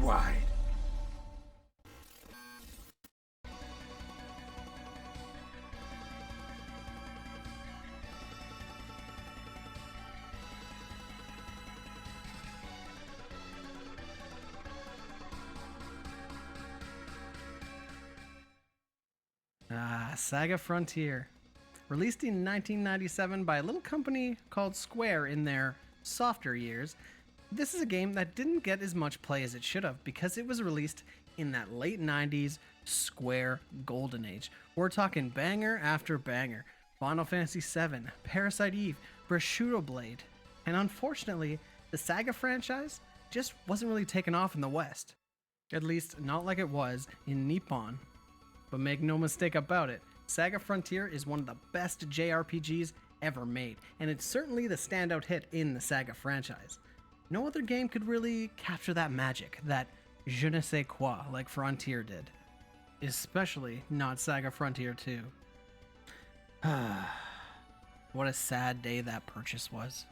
worldwide. SaGa Frontier. Released in 1997 by a little company called Square in their softer years, this is a game that didn't get as much play as it should have because it was released in that late 90s Square golden age. We're talking banger after banger. Final Fantasy VII, Parasite Eve, Prosciutto Blade, and unfortunately, the SaGa franchise just wasn't really taken off in the West. At least, not like it was in Nippon. But make no mistake about it, SaGa Frontier is one of the best JRPGs ever made, and it's certainly the standout hit in the SaGa franchise. No other game could really capture that magic, that je ne sais quoi, like Frontier did. Especially not SaGa Frontier 2. What a sad day that purchase was.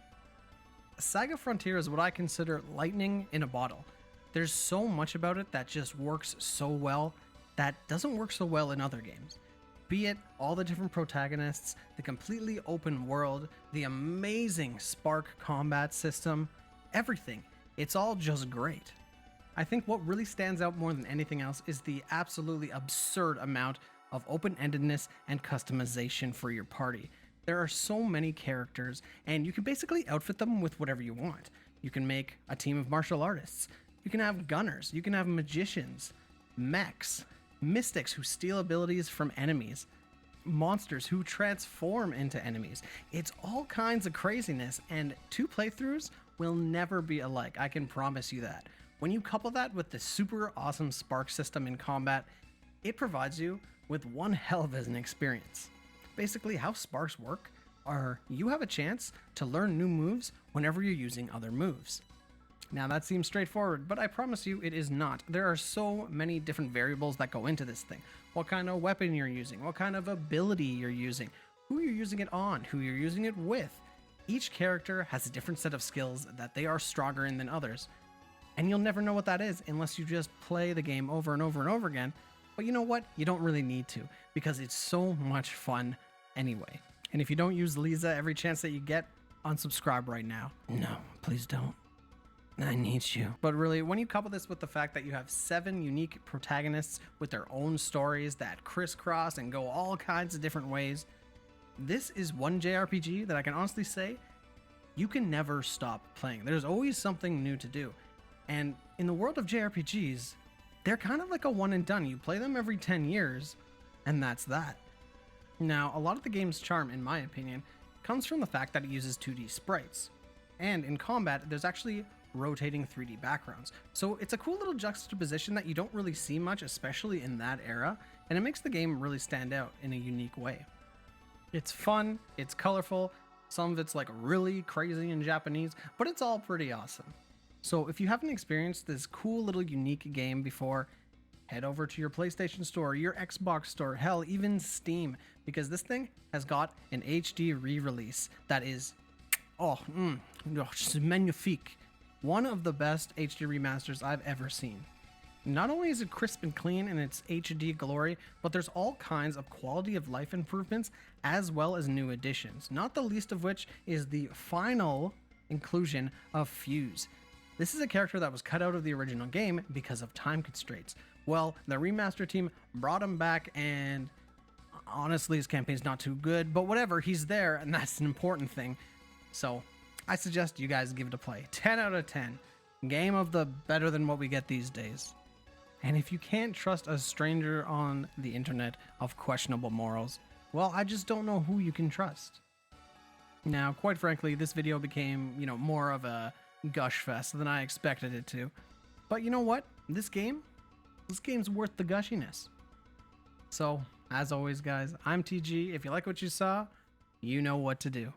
SaGa Frontier is what I consider lightning in a bottle. There's so much about it that just works so well that doesn't work so well in other games. Be it all the different protagonists, the completely open world, the amazing Spark combat system, everything. It's all just great. I think what really stands out more than anything else is the absolutely absurd amount of open-endedness and customization for your party. There are so many characters, and you can basically outfit them with whatever you want. You can make a team of martial artists. You can have gunners. You can have magicians, mechs, mystics who steal abilities from enemies, monsters who transform into enemies. It's all kinds of craziness, and 2 playthroughs will never be alike, I can promise you that. When you couple that with the super awesome Spark system in combat, it provides you with one hell of an experience. Basically, how Sparks work are you have a chance to learn new moves whenever you're using other moves. Now that seems straightforward, but I promise you it is not. There are so many different variables that go into this thing. What kind of weapon you're using, what kind of ability you're using, who you're using it on, who you're using it with. Each character has a different set of skills that they are stronger in than others. And you'll never know what that is unless you just play the game over and over and over again. But you know what? You don't really need to, because it's so much fun anyway. And if you don't use Lisa every chance that you get, unsubscribe right now. No, please don't. I need you. But really, when you couple this with the fact that you have 7 unique protagonists with their own stories that crisscross and go all kinds of different ways, this is one JRPG that I can honestly say you can never stop playing. There's always something new to do. And in the world of JRPGs, they're kind of like a one and done. You play them every 10 years, and that's that. Now, a lot of the game's charm, in my opinion, comes from the fact that it uses 2D sprites. And in combat, there's actually rotating 3D backgrounds. So it's a cool little juxtaposition that you don't really see much, especially in that era, and it makes the game really stand out in a unique way. It's fun, it's colorful, some of it's like really crazy in Japanese, but it's all pretty awesome. So if you haven't experienced this cool little unique game before, head over to your PlayStation Store, your Xbox Store, hell, even Steam, because this thing has got an HD re-release that is, just magnifique. One of the best HD remasters I've ever seen. Not only is it crisp and clean in its HD glory, but there's all kinds of quality of life improvements as well as new additions, not the least of which is the final inclusion of Fuse. This is a character that was cut out of the original game because of time constraints. Well, the remaster team brought him back, and honestly his campaign's not too good, but whatever, he's there and that's an important thing. So I suggest you guys give it a play. 10 out of 10. Game of the better than what we get these days. And if you can't trust a stranger on the internet of questionable morals, well, I just don't know who you can trust. Now, quite frankly, this video became, more of a gush fest than I expected it to. But you know what? This game's worth the gushiness. So, as always, guys, I'm TG. If you like what you saw, you know what to do.